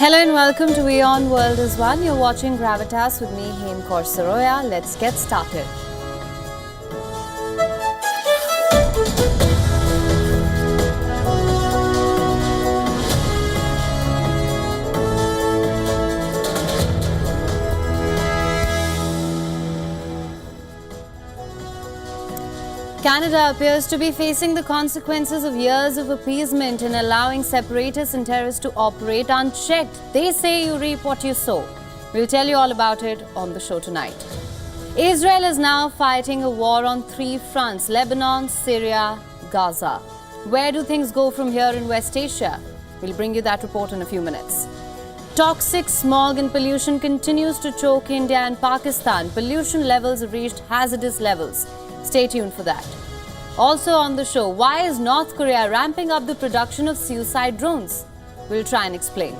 Hello and welcome to WION World is One. You're watching GRAVITAS with me, Hem Kaur Saroya. Let's get started. Canada appears to be facing the consequences of years of appeasement in allowing separatists and terrorists to operate unchecked. They say you reap what you sow. We'll tell you all about it on the show tonight. Israel is now fighting a war on three fronts: Lebanon, Syria, Gaza. Where do things go from here in West Asia? We'll bring you that report in a few minutes. Toxic smog and pollution continues to choke India and Pakistan. Pollution levels have reached hazardous levels. Stay tuned for that. Also on the show, why is North Korea ramping up the production of suicide drones? We'll try and explain.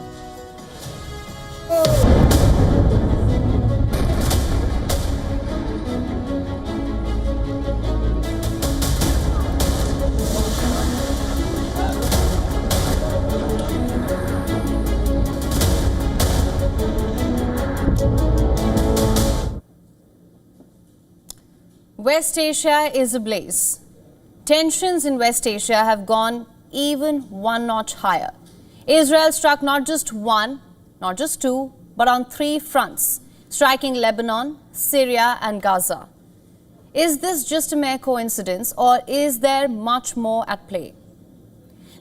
West Asia is ablaze. Tensions in West Asia have gone even one notch higher. Israel struck not just one, not just two, but on three fronts, striking Lebanon, Syria and Gaza. Is this just a mere coincidence, or is there much more at play?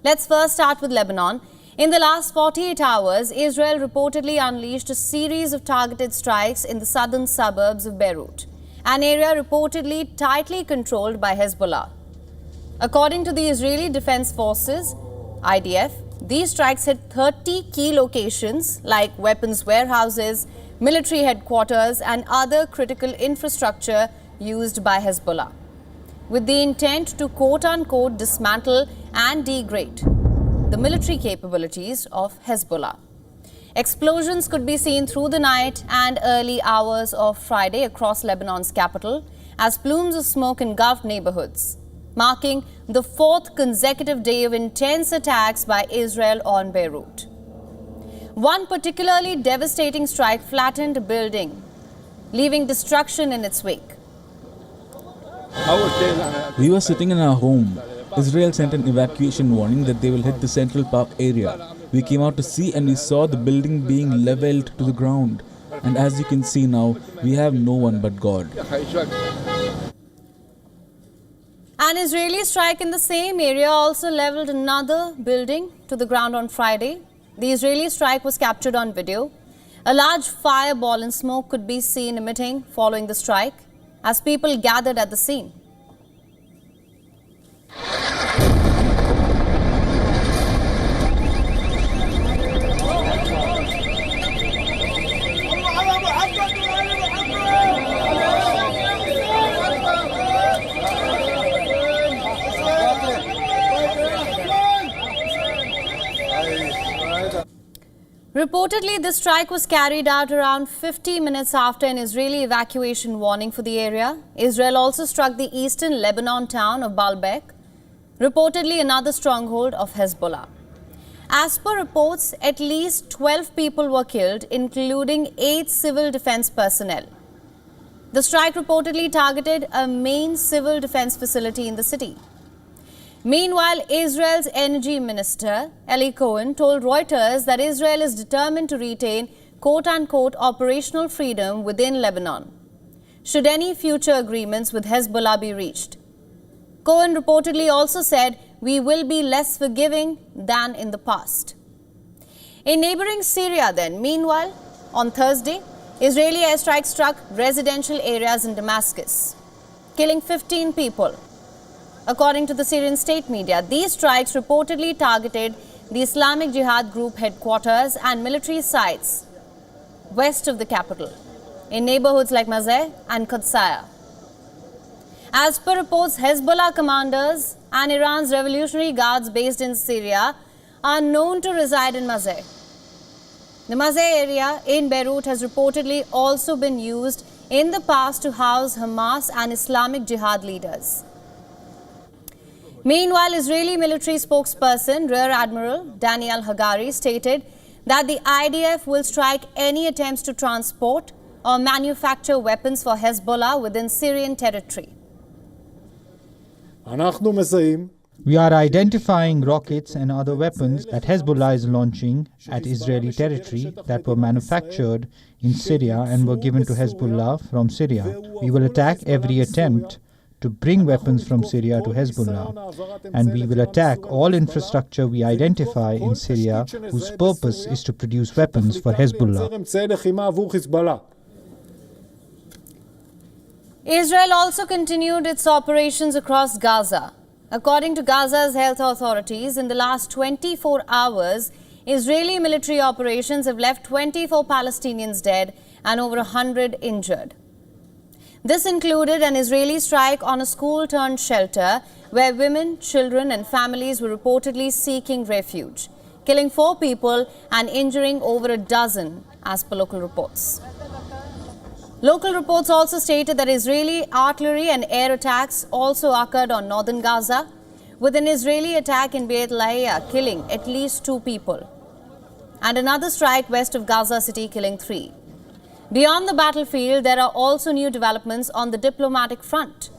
Let's first start with Lebanon. In the last 48 hours, Israel reportedly unleashed a series of targeted strikes in the southern suburbs of Beirut, an area reportedly tightly controlled by Hezbollah. According to the Israeli Defense Forces, IDF, these strikes hit 30 key locations like weapons warehouses, military headquarters and other critical infrastructure used by Hezbollah, with the intent to quote-unquote dismantle and degrade the military capabilities of Hezbollah. Explosions could be seen through the night and early hours of Friday across Lebanon's capital as plumes of smoke engulfed neighborhoods, marking the fourth consecutive day of intense attacks by Israel on Beirut. One particularly devastating strike flattened a building, leaving destruction in its wake. We were sitting in our home. Israel sent an evacuation warning that they will hit the Central Park area. We came out to see and we saw the building being leveled to the ground. And as you can see now, we have no one but God. An Israeli strike in the same area also leveled another building to the ground on Friday. The Israeli strike was captured on video. A large fireball and smoke could be seen emitting following the strike as people gathered at the scene. Reportedly, this strike was carried out around 50 minutes after an Israeli evacuation warning for the area. Israel also struck the eastern Lebanon town of Baalbek, reportedly another stronghold of Hezbollah. As per reports, at least 12 people were killed, including 8 civil defense personnel. The strike reportedly targeted a main civil defense facility in the city. Meanwhile, Israel's energy minister, Eli Cohen, told Reuters that Israel is determined to retain quote-unquote operational freedom within Lebanon, should any future agreements with Hezbollah be reached. Cohen reportedly also said, "We will be less forgiving than in the past." In neighboring Syria then, meanwhile, on Thursday, Israeli airstrikes struck residential areas in Damascus, killing 15 people. According to the Syrian state media, these strikes reportedly targeted the Islamic Jihad group headquarters and military sites west of the capital, in neighborhoods like Mazeh and Qudsaya. As per reports, Hezbollah commanders and Iran's Revolutionary Guards based in Syria are known to reside in Mazeh. The Mazeh area in Beirut has reportedly also been used in the past to house Hamas and Islamic Jihad leaders. Meanwhile, Israeli military spokesperson Rear Admiral Daniel Hagari stated that the IDF will strike any attempts to transport or manufacture weapons for Hezbollah within Syrian territory. We are identifying rockets and other weapons that Hezbollah is launching at Israeli territory that were manufactured in Syria and were given to Hezbollah from Syria. We will attack every attempt to bring weapons from Syria to Hezbollah, and we will attack all infrastructure we identify in Syria whose purpose is to produce weapons for Hezbollah. Israel also continued its operations across Gaza. According to Gaza's health authorities, in the last 24 hours, Israeli military operations have left 24 Palestinians dead and over 100 injured. This included an Israeli strike on a school-turned-shelter where women, children and families were reportedly seeking refuge, killing 4 people and injuring over a dozen, as per local reports. Local reports also stated that Israeli artillery and air attacks also occurred on northern Gaza, with an Israeli attack in Beit Lahiya killing at least 2 people, and another strike west of Gaza City killing 3. Beyond the battlefield, there are also new developments on the diplomatic front.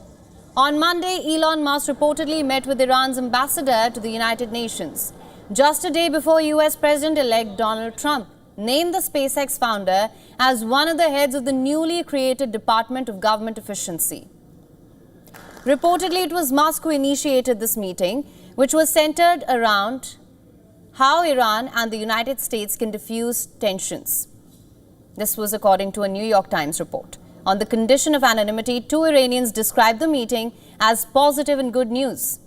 On Monday, Elon Musk reportedly met with Iran's ambassador to the United Nations, just a day before US President-elect Donald Trump named the SpaceX founder as one of the heads of the newly created Department of Government Efficiency. Reportedly, it was Musk who initiated this meeting, which was centered around how Iran and the United States can diffuse tensions. This was according to a New York Times report. On the condition of anonymity, 2 Iranians described the meeting as positive and good news.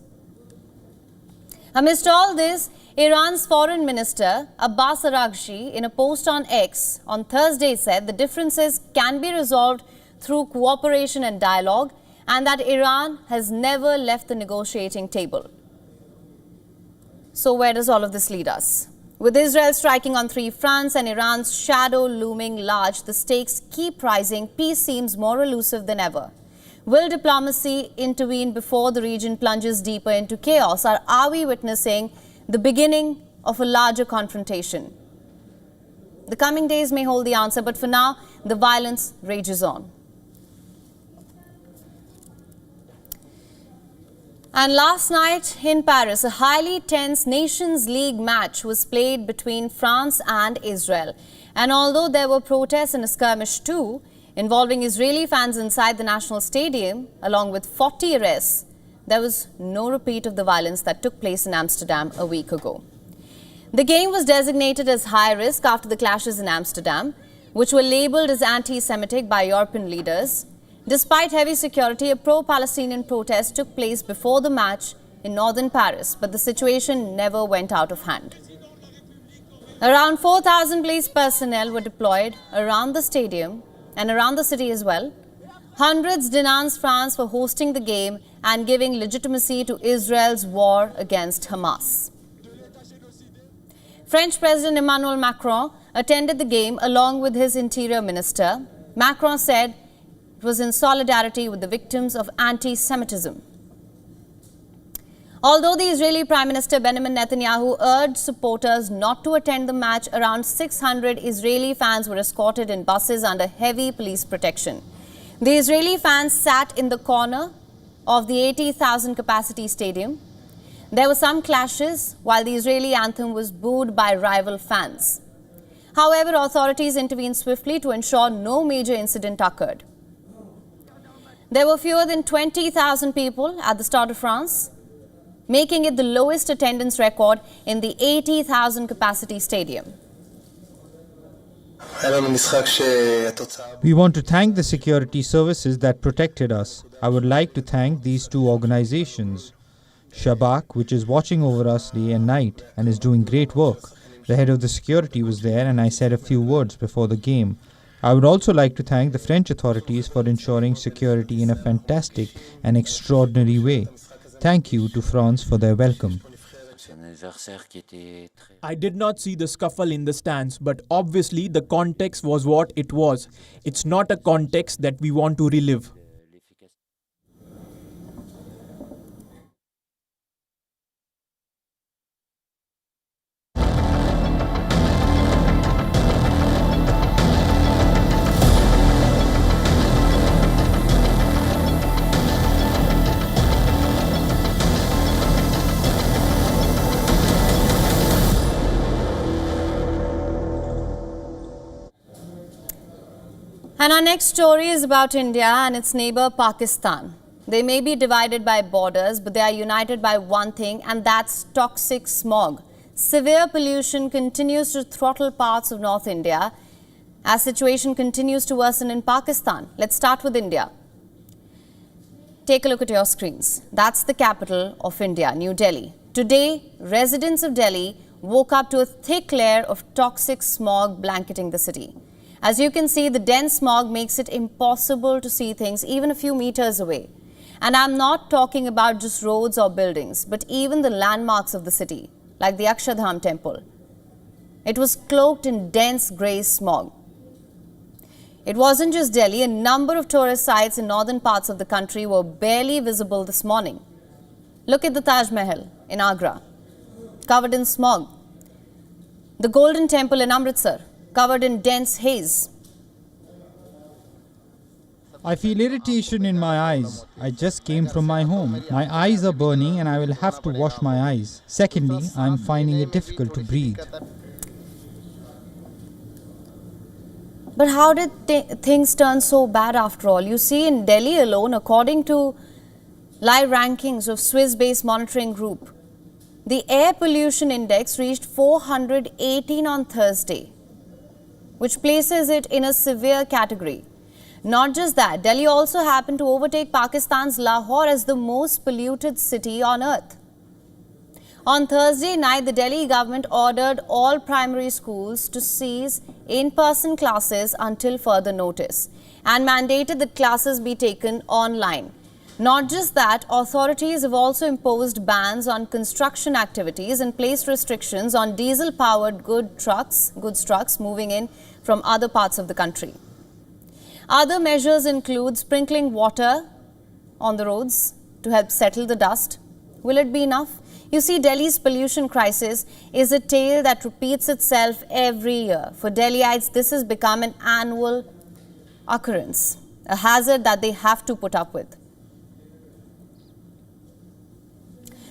Amidst all this, Iran's foreign minister Abbas Araghchi, in a post on X on Thursday, said the differences can be resolved through cooperation and dialogue, and that Iran has never left the negotiating table. So where does all of this lead us? With Israel striking on 3 fronts and Iran's shadow looming large, the stakes keep rising. Peace seems more elusive than ever. Will diplomacy intervene before the region plunges deeper into chaos? Or are we witnessing the beginning of a larger confrontation? The coming days may hold the answer, but for now, the violence rages on. And last night in Paris, a highly tense Nations League match was played between France and Israel. And although there were protests and a skirmish too, involving Israeli fans inside the national stadium, along with 40 arrests, there was no repeat of the violence that took place in Amsterdam a week ago. The game was designated as high risk after the clashes in Amsterdam, which were labelled as anti-Semitic by European leaders. Despite heavy security, a pro-Palestinian protest took place before the match in northern Paris, but the situation never went out of hand. Around 4,000 police personnel were deployed around the stadium and around the city as well. Hundreds denounced France for hosting the game and giving legitimacy to Israel's war against Hamas. French President Emmanuel Macron attended the game along with his interior minister. Macron said it was in solidarity with the victims of anti-Semitism. Although the Israeli Prime Minister Benjamin Netanyahu urged supporters not to attend the match, around 600 Israeli fans were escorted in buses under heavy police protection. The Israeli fans sat in the corner of the 80,000 capacity stadium. There were some clashes while the Israeli anthem was booed by rival fans. However, authorities intervened swiftly to ensure no major incident occurred. There were fewer than 20,000 people at the Stade de France, making it the lowest attendance record in the 80,000 capacity stadium. We want to thank the security services that protected us. I would like to thank these 2 organizations. Shabak, which is watching over us day and night and is doing great work. The head of the security was there and I said a few words before the game. I would also like to thank the French authorities for ensuring security in a fantastic and extraordinary way. Thank you to France for their welcome. I did not see the scuffle in the stands, but obviously the context was what it was. It's not a context that we want to relive. And our next story is about India and its neighbor Pakistan. They may be divided by borders, but they are united by one thing, and that's toxic smog. Severe pollution continues to throttle parts of North India as situation continues to worsen in Pakistan. Let's start with India. Take a look at your screens. That's the capital of India, New Delhi. Today, residents of Delhi woke up to a thick layer of toxic smog blanketing the city. As you can see, the dense smog makes it impossible to see things even a few meters away. And I'm not talking about just roads or buildings, but even the landmarks of the city, like the Akshardham temple. It was cloaked in dense grey smog. It wasn't just Delhi. A number of tourist sites in northern parts of the country were barely visible this morning. Look at the Taj Mahal in Agra, covered in smog. The Golden Temple in Amritsar, covered in dense haze. I feel irritation in my eyes. I just came from my home. My eyes are burning and I will have to wash my eyes. Secondly, I am finding it difficult to breathe. But how did things turn so bad after all? You see, in Delhi alone, according to live rankings of Swiss-based monitoring group, the air pollution index reached 418 on Thursday, which places it in a severe category. Not just that, Delhi also happened to overtake Pakistan's Lahore as the most polluted city on earth. On Thursday night, the Delhi government ordered all primary schools to cease in-person classes until further notice and mandated that classes be taken online. Not just that, authorities have also imposed bans on construction activities and placed restrictions on diesel-powered goods trucks moving in from other parts of the country. Other measures include sprinkling water on the roads to help settle the dust. Will it be enough? You see, Delhi's pollution crisis is a tale that repeats itself every year. For Delhiites, this has become an annual occurrence, a hazard that they have to put up with.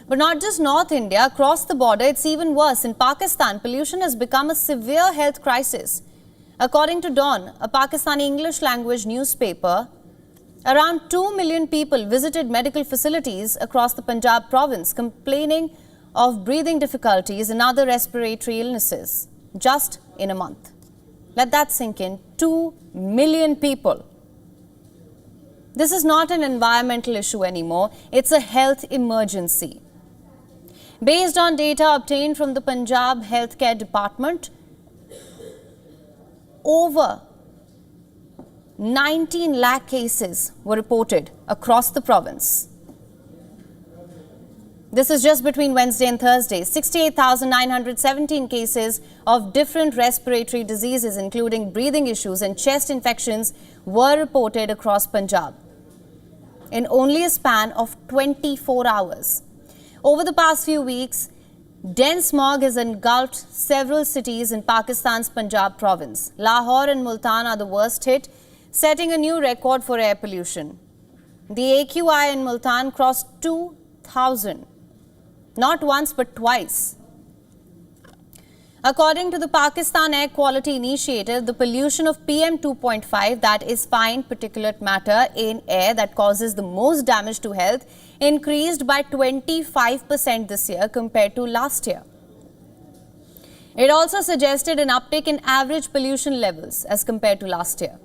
But not just North India, across the border, it's even worse. In Pakistan, pollution has become a severe health crisis. According to Dawn, a Pakistani English language newspaper, around 2 million people visited medical facilities across the Punjab province complaining of breathing difficulties and other respiratory illnesses just in a month. Let that sink in. 2 million people. This is not an environmental issue anymore. It's a health emergency. Based on data obtained from the Punjab Healthcare Department, over 19 lakh cases were reported across the province. This is just between Wednesday and Thursday. 68,917 cases of different respiratory diseases, including breathing issues and chest infections, were reported across Punjab in only a span of 24 hours. Over the past few weeks, dense smog has engulfed several cities in Pakistan's Punjab province. Lahore and Multan are the worst hit, setting a new record for air pollution. The AQI in Multan crossed 2,000, not once but twice. According to the Pakistan Air Quality Initiative, the pollution of PM 2.5, that is fine particulate matter in air that causes the most damage to health, increased by 25% this year compared to last year. It also suggested an uptick in average pollution levels as compared to last year.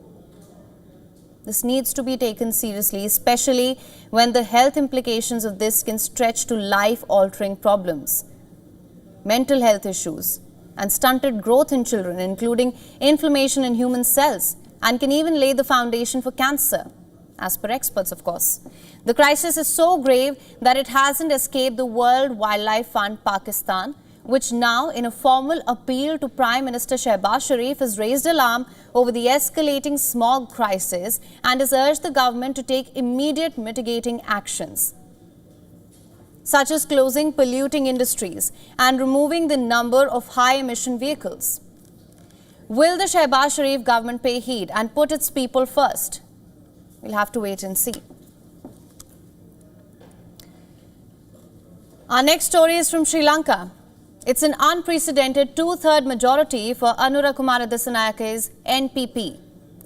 This needs to be taken seriously, especially when the health implications of this can stretch to life-altering problems, mental health issues, and stunted growth in children, including inflammation in human cells, and can even lay the foundation for cancer, as per experts, of course. The crisis is so grave that it hasn't escaped the World Wildlife Fund Pakistan, which now, in a formal appeal to Prime Minister Shehbaz Sharif, has raised alarm over the escalating smog crisis and has urged the government to take immediate mitigating actions, such as closing polluting industries and removing the number of high-emission vehicles. Will the Shehbaz Sharif government pay heed and put its people first? We'll have to wait and see. Our next story is from Sri Lanka. It's an unprecedented two-third majority for Anura Kumara Dissanayaka's NPP.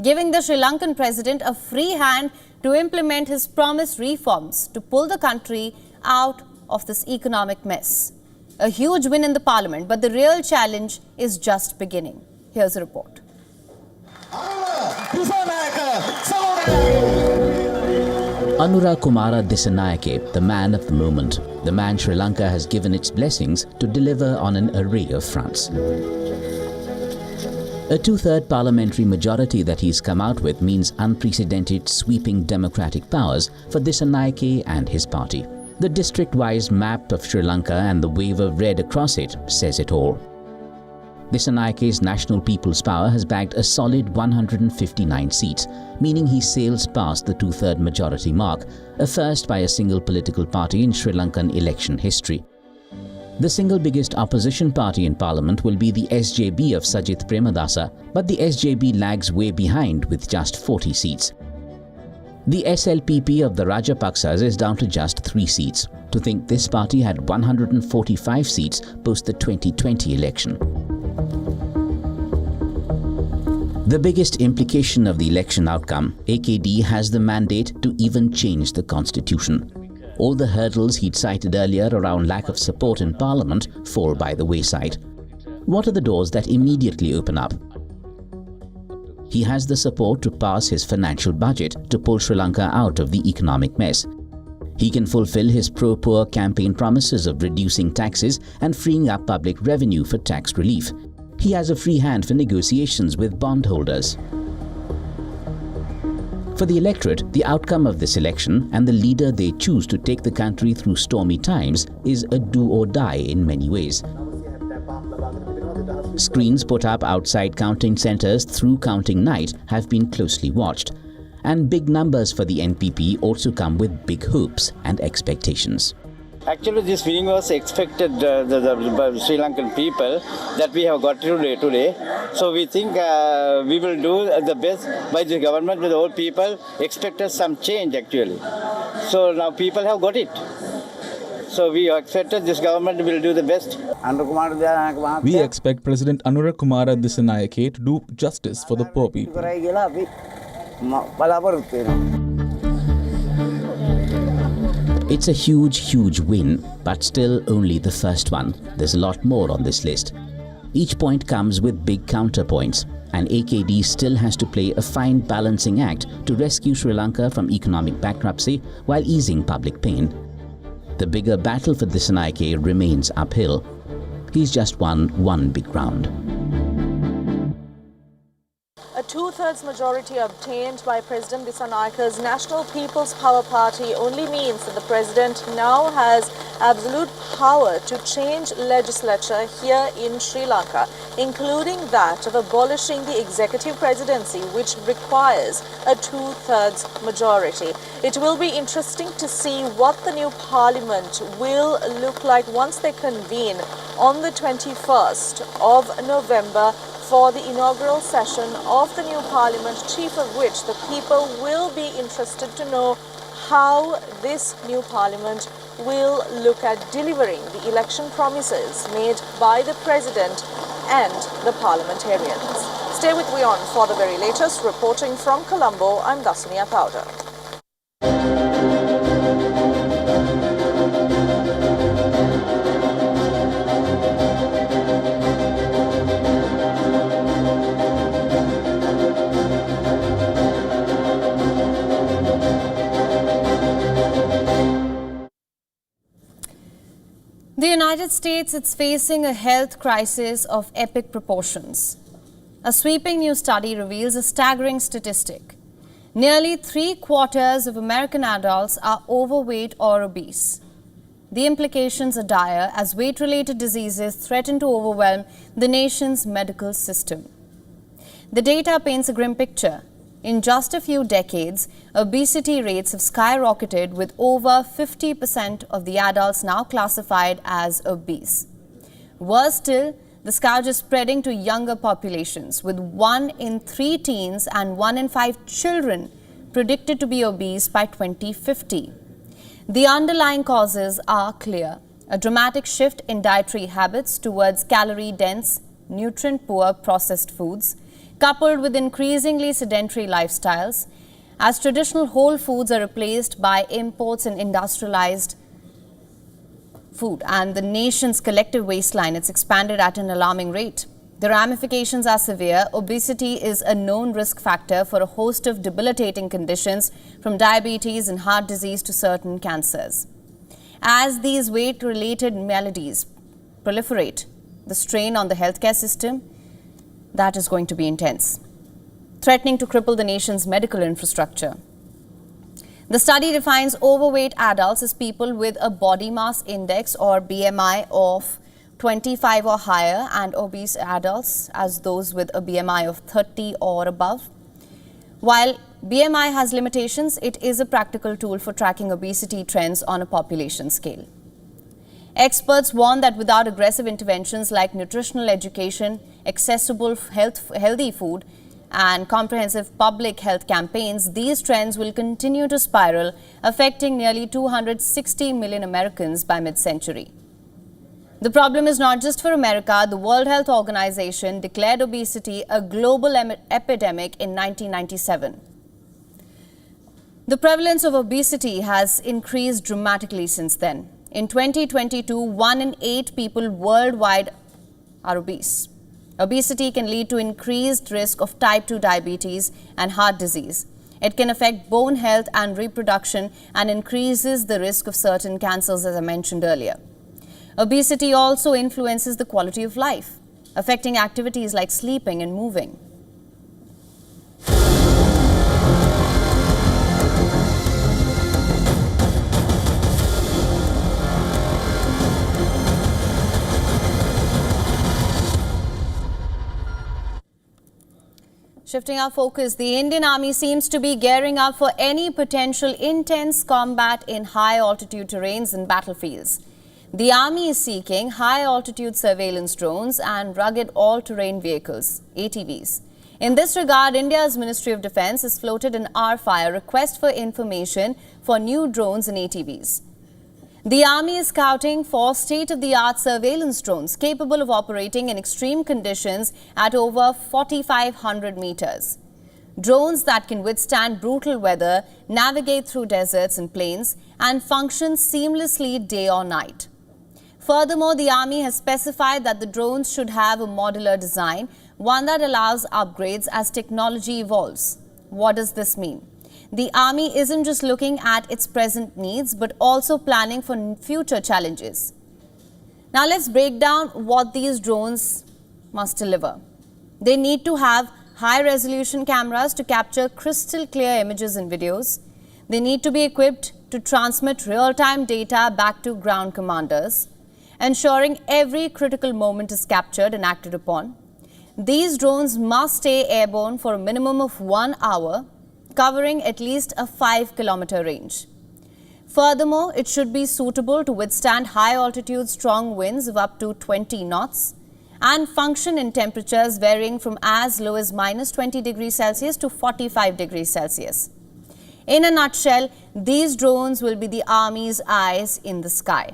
giving the Sri Lankan president a free hand to implement his promised reforms to pull the country out of this economic mess. A huge win in the parliament, but the real challenge is just beginning. Here's a report. Anura Kumara Dissanayake, the man of the moment, the man Sri Lanka has given its blessings to deliver on an array of fronts. A two-third parliamentary majority that he's come out with means unprecedented sweeping democratic powers for Dissanayake and his party. The district-wise map of Sri Lanka and the wave of red across it says it all. Disanayake's National People's Power has bagged a solid 159 seats, meaning he sails past the two-third majority mark, a first by a single political party in Sri Lankan election history. The single biggest opposition party in parliament will be the SJB of Sajith Premadasa, but the SJB lags way behind with just 40 seats. The SLPP of the Rajapaksas is down to just 3 seats. To think this party had 145 seats post the 2020 election. The biggest implication of the election outcome, AKD has the mandate to even change the constitution. All the hurdles he'd cited earlier around lack of support in parliament fall by the wayside. What are the doors that immediately open up? He has the support to pass his financial budget to pull Sri Lanka out of the economic mess. He can fulfill his pro-poor campaign promises of reducing taxes and freeing up public revenue for tax relief. He has a free hand for negotiations with bondholders. For the electorate, the outcome of this election and the leader they choose to take the country through stormy times is a do or die in many ways. Screens put up outside counting centres through counting night have been closely watched. And big numbers for the NPP also come with big hopes and expectations. Actually, this winning was expected by the Sri Lankan people that we have got today. So we think we will do the best by the government with all people expected some change actually. So now people have got it. So we expected this government will do the best. We expect President Anura Kumara Dissanayake to do justice for the poor people. It's a huge win, but still only the first one. There's a lot more on this list. Each point comes with big counterpoints, and AKD still has to play a fine balancing act to rescue Sri Lanka from economic bankruptcy while easing public pain. The bigger battle for Dissanayake remains uphill. He's just won one big round. A two-thirds majority obtained by President Dissanayaka's National People's Power Party only means that the president now has absolute power to change legislature here in Sri Lanka, including that of abolishing the executive presidency, which requires a two-thirds majority. It will be interesting to see what the new parliament will look like once they convene on the 21st of November for the inaugural session of the new parliament, chief of which the people will be interested to know how this new parliament will look at delivering the election promises made by the president and the parliamentarians. Stay with WION for the very latest. Reporting from Colombo, I'm Dasania Powder. The United States is facing a health crisis of epic proportions. A sweeping new study reveals a staggering statistic. Nearly 3/4 of American adults are overweight or obese. The implications are dire as weight-related diseases threaten to overwhelm the nation's medical system. The data paints a grim picture. In just a few decades, obesity rates have skyrocketed, with over 50% of the adults now classified as obese. Worse still, the scourge is spreading to younger populations, with 1 in 3 teens and 1 in 5 children predicted to be obese by 2050. The underlying causes are clear: a dramatic shift in dietary habits towards calorie-dense, nutrient-poor processed foods, coupled with increasingly sedentary lifestyles, as traditional whole foods are replaced by imports and industrialized food, and the nation's collective waistline, it's expanded at an alarming rate. The ramifications are severe. Obesity is a known risk factor for a host of debilitating conditions, from diabetes and heart disease to certain cancers. As these weight-related maladies proliferate, the strain on the healthcare system, that is going to be intense, threatening to cripple the nation's medical infrastructure. The study defines overweight adults as people with a body mass index or BMI of 25 or higher, and obese adults as those with a BMI of 30 or above. While BMI has limitations, it is a practical tool for tracking obesity trends on a population scale. Experts warn that without aggressive interventions like nutritional education, accessible healthy food, and comprehensive public health campaigns, these trends will continue to spiral, affecting nearly 260 million Americans by mid-century. The problem is not just for America. The World Health Organization declared obesity a global epidemic in 1997. The prevalence of obesity has increased dramatically since then. In 2022, 1 in 8 people worldwide are obese. Obesity can lead to increased risk of type 2 diabetes and heart disease. It can affect bone health and reproduction and increases the risk of certain cancers, as I mentioned earlier. Obesity also influences the quality of life, affecting activities like sleeping and moving. Shifting our focus, the Indian Army seems to be gearing up for any potential intense combat in high-altitude terrains and battlefields. The Army is seeking high-altitude surveillance drones and rugged all-terrain vehicles, ATVs. In this regard, India's Ministry of Defence has floated an RFI, request for information for new drones and ATVs. The Army is scouting for state-of-the-art surveillance drones capable of operating in extreme conditions at over 4,500 meters. Drones that can withstand brutal weather, navigate through deserts and plains, and function seamlessly day or night. Furthermore, the Army has specified that the drones should have a modular design, one that allows upgrades as technology evolves. What does this mean? The Army isn't just looking at its present needs, but also planning for future challenges. Now let's break down what these drones must deliver. They need to have high-resolution cameras to capture crystal clear images and videos. They need to be equipped to transmit real-time data back to ground commanders, ensuring every critical moment is captured and acted upon. These drones must stay airborne for a minimum of 1 hour, covering at least a 5-kilometer range. Furthermore, it should be suitable to withstand high-altitude strong winds of up to 20 knots and function in temperatures varying from as low as minus 20 degrees Celsius to 45 degrees Celsius. In a nutshell, these drones will be the Army's eyes in the sky.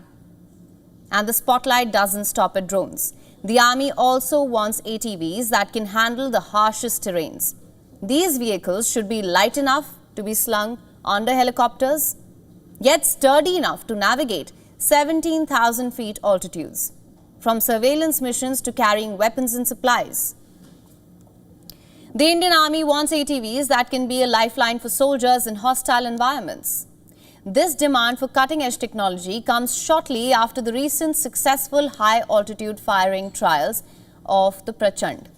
And the spotlight doesn't stop at drones. The Army also wants ATVs that can handle the harshest terrains. These vehicles should be light enough to be slung under helicopters, yet sturdy enough to navigate 17,000 feet altitudes, from surveillance missions to carrying weapons and supplies. The Indian Army wants ATVs that can be a lifeline for soldiers in hostile environments. This demand for cutting-edge technology comes shortly after the recent successful high-altitude firing trials of the Prachand.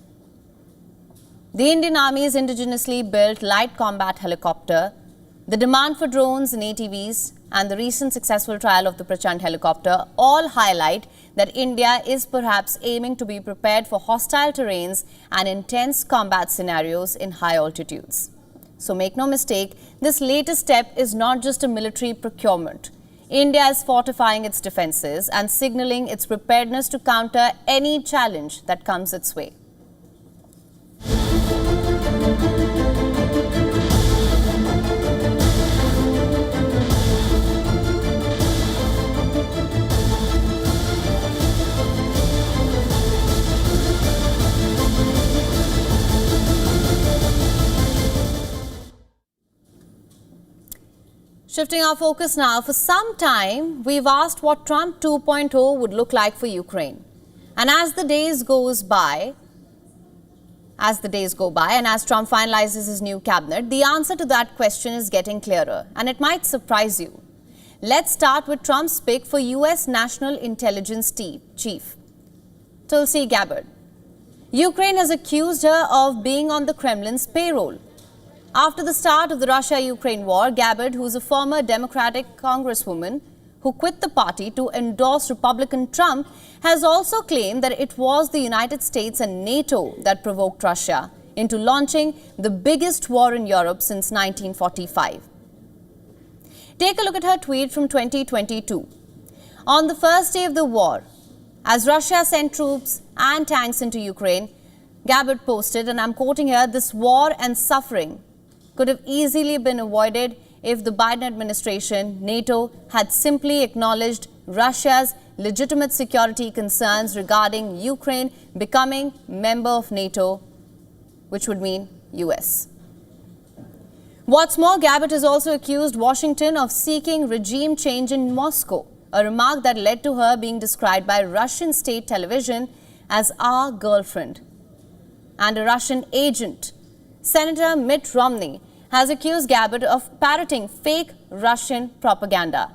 The Indian Army's indigenously built light combat helicopter, the demand for drones and ATVs, and the recent successful trial of the Prachand helicopter all highlight that India is perhaps aiming to be prepared for hostile terrains and intense combat scenarios in high altitudes. So make no mistake, this latest step is not just a military procurement. India is fortifying its defenses and signaling its preparedness to counter any challenge that comes its way. Shifting our focus now, for some time, we've asked what Trump 2.0 would look like for Ukraine. And as the days go by, and as Trump finalizes his new cabinet, the answer to that question is getting clearer, and it might surprise you. Let's start with Trump's pick for US National Intelligence Chief, Tulsi Gabbard. Ukraine has accused her of being on the Kremlin's payroll. After the start of the Russia-Ukraine war, Gabbard, who is a former Democratic congresswoman who quit the party to endorse Republican Trump, has also claimed that it was the United States and NATO that provoked Russia into launching the biggest war in Europe since 1945. Take a look at her tweet from 2022. On the first day of the war, as Russia sent troops and tanks into Ukraine, Gabbard posted, and I'm quoting here, "This war and suffering could have easily been avoided if the Biden administration, NATO, had simply acknowledged Russia's legitimate security concerns regarding Ukraine becoming member of NATO, which would mean US." What's more, Gabbard has also accused Washington of seeking regime change in Moscow, a remark that led to her being described by Russian state television as "our girlfriend." And a Russian agent, Senator Mitt Romney, has accused Gabbard of parroting fake Russian propaganda,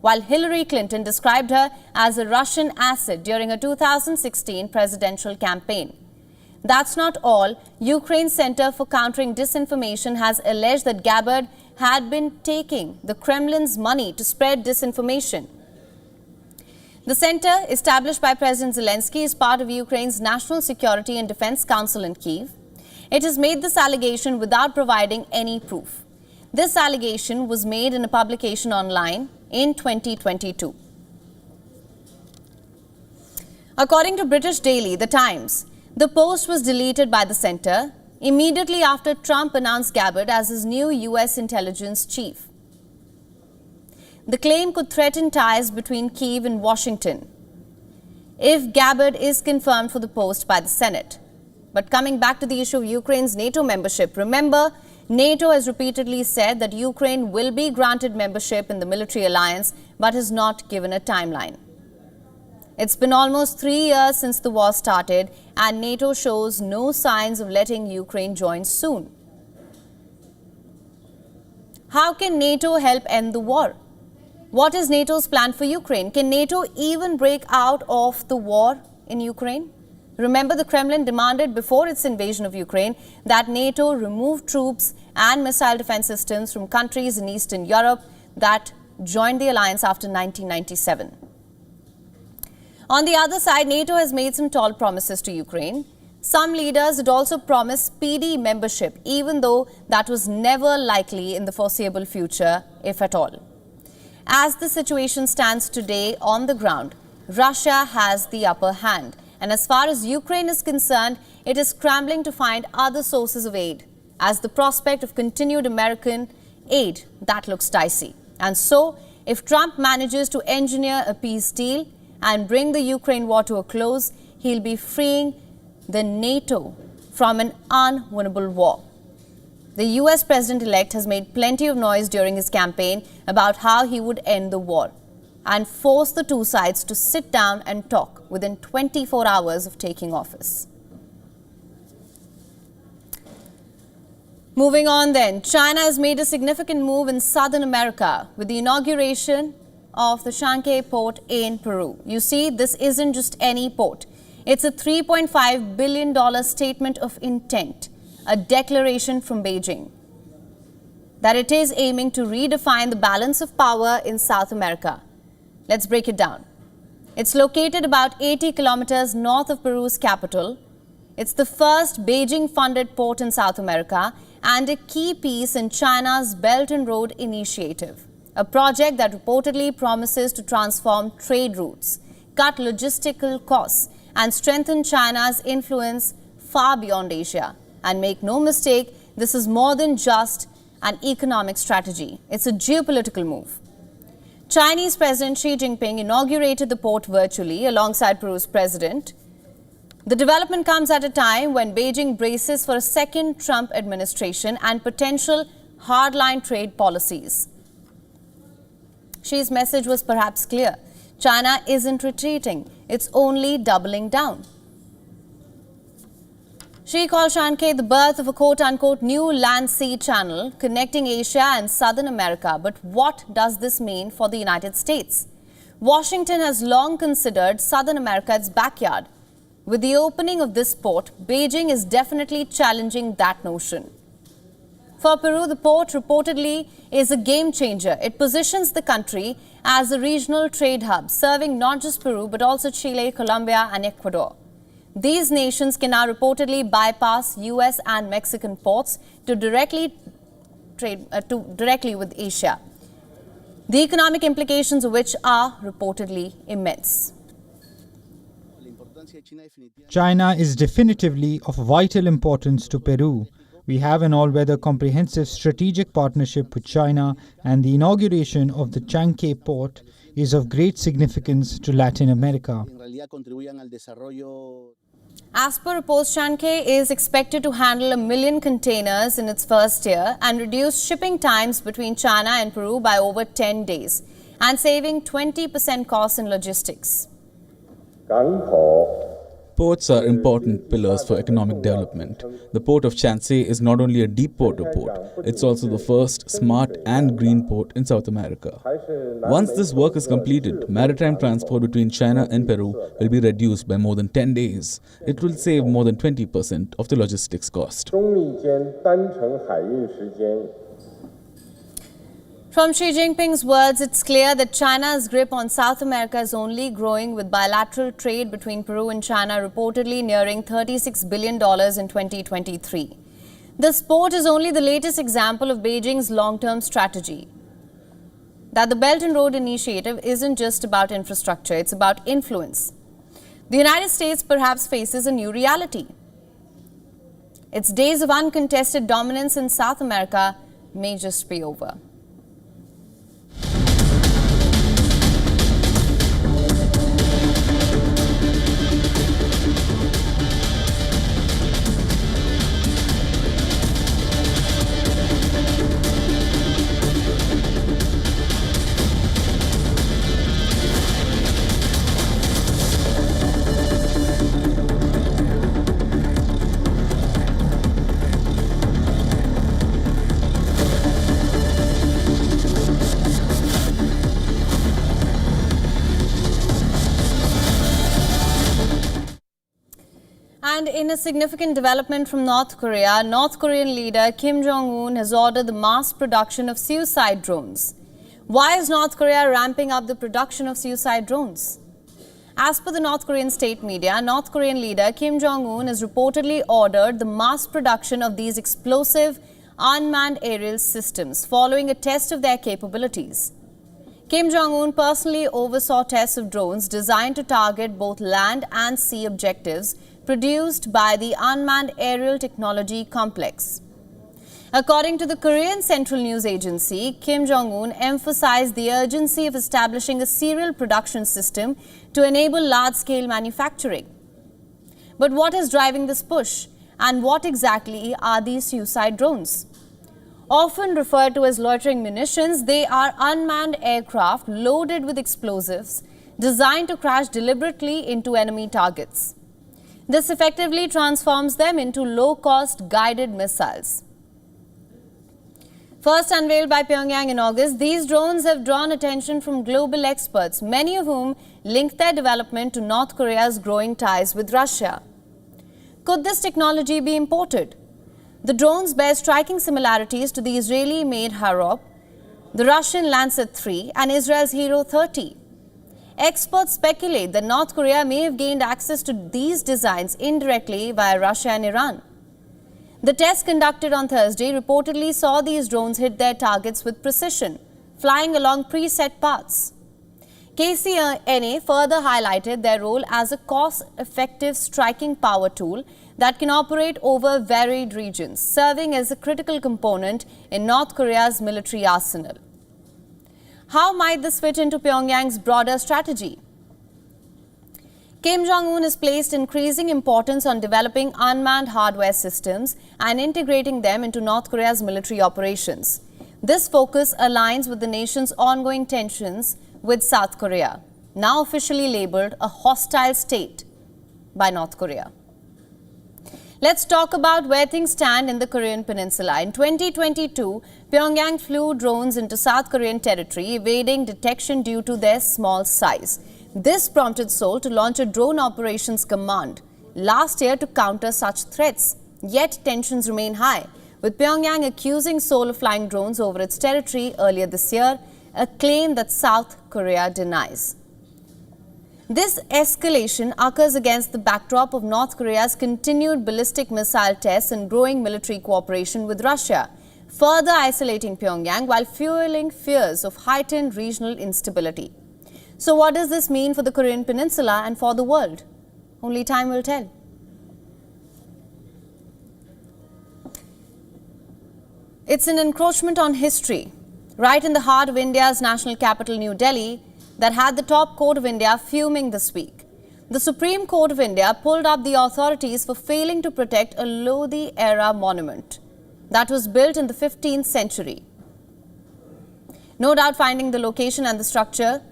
while Hillary Clinton described her as a Russian asset during a 2016 presidential campaign. That's not all. Ukraine's Center for Countering Disinformation has alleged that Gabbard had been taking the Kremlin's money to spread disinformation. The center, established by President Zelensky, is part of Ukraine's National Security and Defense Council in Kyiv. It has made this allegation without providing any proof. This allegation was made in a publication online in 2022. According to British daily The Times, the post was deleted by the center immediately after Trump announced Gabbard as his new US intelligence chief. The claim could threaten ties between Kyiv and Washington if Gabbard is confirmed for the post by the Senate. But coming back to the issue of Ukraine's NATO membership, remember, NATO has repeatedly said that Ukraine will be granted membership in the military alliance, but has not given a timeline. It's been almost 3 years since the war started, and NATO shows no signs of letting Ukraine join soon. How can NATO help end the war? What is NATO's plan for Ukraine? Can NATO even break out of the war in Ukraine? Remember, the Kremlin demanded before its invasion of Ukraine that NATO remove troops and missile defense systems from countries in Eastern Europe that joined the alliance after 1997. On the other side, NATO has made some tall promises to Ukraine. Some leaders had also promised speedy membership, even though that was never likely in the foreseeable future, if at all. As the situation stands today on the ground, Russia has the upper hand. And as far as Ukraine is concerned, it is scrambling to find other sources of aid, as the prospect of continued American aid, that looks dicey. And so, if Trump manages to engineer a peace deal and bring the Ukraine war to a close, he'll be freeing the NATO from an unwinnable war. The US president-elect has made plenty of noise during his campaign about how he would end the war and force the two sides to sit down and talk within 24 hours of taking office. Moving on then, China has made a significant move in Southern America with the inauguration of the Lanka port in Peru. You see, this isn't just any port. It's a $3.5 billion statement of intent, a declaration from Beijing that it is aiming to redefine the balance of power in South America. Let's break it down. It's located about 80 kilometers north of Peru's capital. It's the first Beijing-funded port in South America and a key piece in China's Belt and Road Initiative, a project that reportedly promises to transform trade routes, cut logistical costs, and strengthen China's influence far beyond Asia. And make no mistake, this is more than just an economic strategy. It's a geopolitical move. Chinese President Xi Jinping inaugurated the port virtually alongside Peru's president. The development comes at a time when Beijing braces for a second Trump administration and potential hardline trade policies. Xi's message was perhaps clear. China isn't retreating, it's only doubling down. Xi called Shanghai the birth of a quote-unquote new land-sea channel connecting Asia and Southern America. But what does this mean for the United States? Washington has long considered Southern America its backyard. With the opening of this port, Beijing is definitely challenging that notion. For Peru, the port reportedly is a game changer. It positions the country as a regional trade hub, serving not just Peru but also Chile, Colombia and Ecuador. These nations can now reportedly bypass US and Mexican ports to directly with Asia. The economic implications of which are reportedly immense. China is definitively of vital importance to Peru. We have an all-weather comprehensive strategic partnership with China, and the inauguration of the Shanghai port is of great significance to Latin America. As per reports, Shanghai is expected to handle 1 million containers in its first year and reduce shipping times between China and Peru by over 10 days and saving 20% costs in logistics. Ports are important pillars for economic development. The port of Shanghai is not only a deep water port, it's also the first smart and green port in South America. Once this work is completed, maritime transport between China and Peru will be reduced by more than 10 days. It will save more than 20% of the logistics cost. From Xi Jinping's words, it's clear that China's grip on South America is only growing, with bilateral trade between Peru and China reportedly nearing $36 billion in 2023. This port is only the latest example of Beijing's long-term strategy. That the Belt and Road Initiative isn't just about infrastructure, it's about influence. The United States perhaps faces a new reality. Its days of uncontested dominance in South America may just be over. And in a significant development from North Korea, North Korean leader Kim Jong-un has ordered the mass production of suicide drones. Why is North Korea ramping up the production of suicide drones? As per the North Korean state media, North Korean leader Kim Jong-un has reportedly ordered the mass production of these explosive unmanned aerial systems following a test of their capabilities. Kim Jong-un personally oversaw tests of drones designed to target both land and sea objectives produced by the Unmanned Aerial Technology Complex. According to the Korean Central News Agency, Kim Jong-un emphasized the urgency of establishing a serial production system to enable large-scale manufacturing. But what is driving this push? And what exactly are these suicide drones? Often referred to as loitering munitions, they are unmanned aircraft loaded with explosives designed to crash deliberately into enemy targets. This effectively transforms them into low-cost guided missiles. First unveiled by Pyongyang in August, these drones have drawn attention from global experts, many of whom link their development to North Korea's growing ties with Russia. Could this technology be imported? The drones bear striking similarities to the Israeli-made Harop, the Russian Lancet 3 and Israel's Hero 30. Experts speculate that North Korea may have gained access to these designs indirectly via Russia and Iran. The test conducted on Thursday reportedly saw these drones hit their targets with precision, flying along preset paths. KCNA further highlighted their role as a cost-effective striking power tool that can operate over varied regions, serving as a critical component in North Korea's military arsenal. How might this fit into Pyongyang's broader strategy? Kim Jong-un has placed increasing importance on developing unmanned hardware systems and integrating them into North Korea's military operations. This focus aligns with the nation's ongoing tensions with South Korea, now officially labelled a hostile state by North Korea. Let's talk about where things stand in the Korean Peninsula. In 2022, Pyongyang flew drones into South Korean territory, evading detection due to their small size. This prompted Seoul to launch a drone operations command last year to counter such threats. Yet tensions remain high, with Pyongyang accusing Seoul of flying drones over its territory earlier this year, a claim that South Korea denies. This escalation occurs against the backdrop of North Korea's continued ballistic missile tests and growing military cooperation with Russia, further isolating Pyongyang while fueling fears of heightened regional instability. So what does this mean for the Korean Peninsula and for the world? Only time will tell. It's an encroachment on history, right in the heart of India's national capital, New Delhi, that had the top court of India fuming this week. The Supreme Court of India pulled up the authorities for failing to protect a Lodi-era monument that was built in the 15th century. No doubt finding the location and the structure,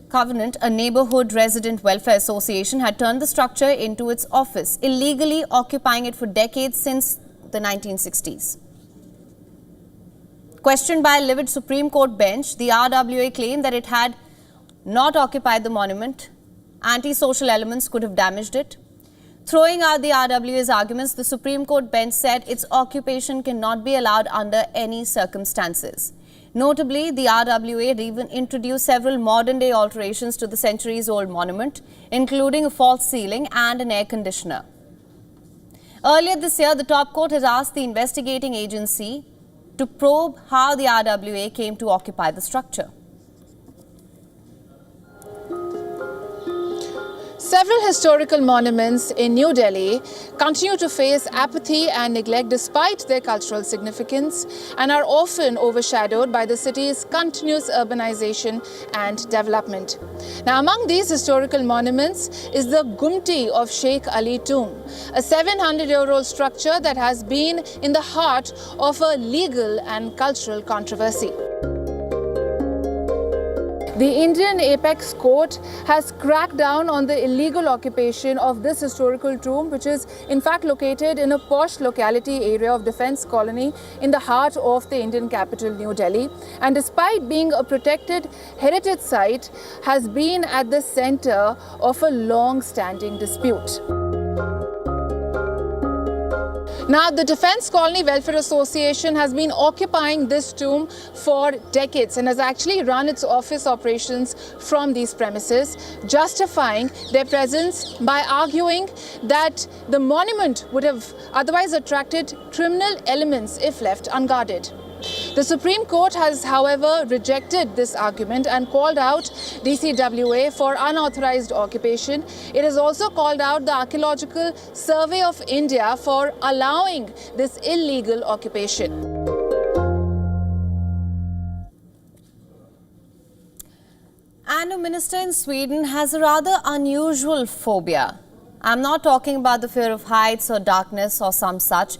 Covenant, a neighbourhood resident welfare association, had turned the structure into its office, illegally occupying it for decades since the 1960s. Questioned by a livid Supreme Court bench, the RWA claimed that it had not occupied the monument. Anti-social elements could have damaged it. Throwing out the RWA's arguments, the Supreme Court bench said its occupation cannot be allowed under any circumstances. Notably, the RWA had even introduced several modern-day alterations to the centuries-old monument, including a false ceiling and an air conditioner. Earlier this year, the top court had asked the investigating agency to probe how the RWA came to occupy the structure. Several historical monuments in New Delhi continue to face apathy and neglect despite their cultural significance and are often overshadowed by the city's continuous urbanization and development. Now, among these historical monuments is the Gumti of Sheikh Ali tomb, a 700-year-old structure that has been in the heart of a legal and cultural controversy. The Indian Apex Court has cracked down on the illegal occupation of this historical tomb, which is in fact located in a posh locality area of Defence Colony in the heart of the Indian capital, New Delhi. And despite being a protected heritage site, has been at the centre of a long-standing dispute. Now, the Defence Colony Welfare Association has been occupying this tomb for decades and has actually run its office operations from these premises, justifying their presence by arguing that the monument would have otherwise attracted criminal elements if left unguarded. The Supreme Court has, however, rejected this argument and called out DCWA for unauthorized occupation. It has also called out the Archaeological Survey of India for allowing this illegal occupation. And a minister in Sweden has a rather unusual phobia. I'm not talking about the fear of heights or darkness or some such.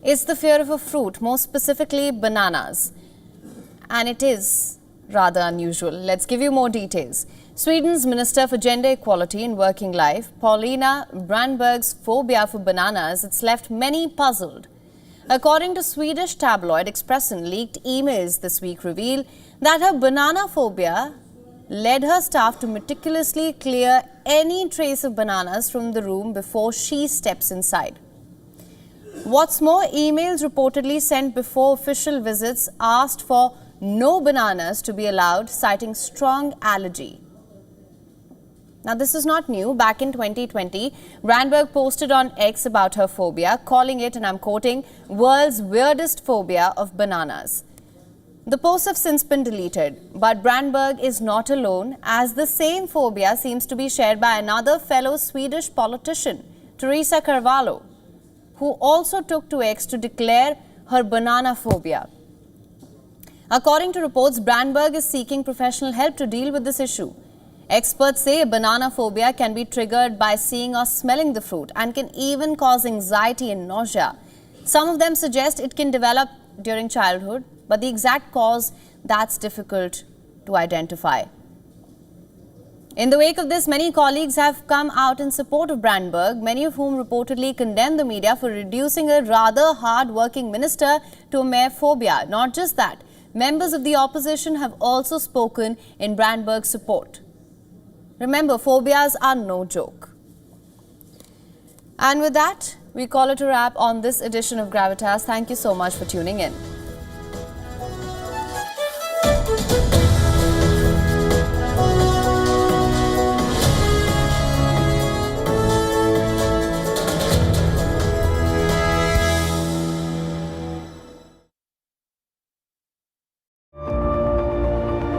It's the fear of a fruit, more specifically bananas. And it is rather unusual. Let's give you more details. Sweden's Minister for Gender Equality in Working Life, Paulina Brandberg's phobia for bananas, it's left many puzzled. According to Swedish tabloid Expressen, leaked emails this week reveal that her banana phobia led her staff to meticulously clear any trace of bananas from the room before she steps inside. What's more, emails reportedly sent before official visits asked for no bananas to be allowed, citing strong allergy. Now, this is not new. Back in 2020, Brandberg posted on X about her phobia, calling it, and I'm quoting, "world's weirdest phobia of bananas." The posts have since been deleted, but Brandberg is not alone, as the same phobia seems to be shared by another fellow Swedish politician, Teresa Carvalho, who also took to X to declare her banana phobia. According to reports, Brandberg is seeking professional help to deal with this issue. Experts say banana phobia can be triggered by seeing or smelling the fruit and can even cause anxiety and nausea. Some of them suggest it can develop during childhood, but the exact cause, that's difficult to identify. In the wake of this, many colleagues have come out in support of Brandenburg, many of whom reportedly condemn the media for reducing a rather hard-working minister to a mere phobia. Not just that, members of the opposition have also spoken in Brandenburg's support. Remember, phobias are no joke. And with that, we call it a wrap on this edition of Gravitas. Thank you so much for tuning in.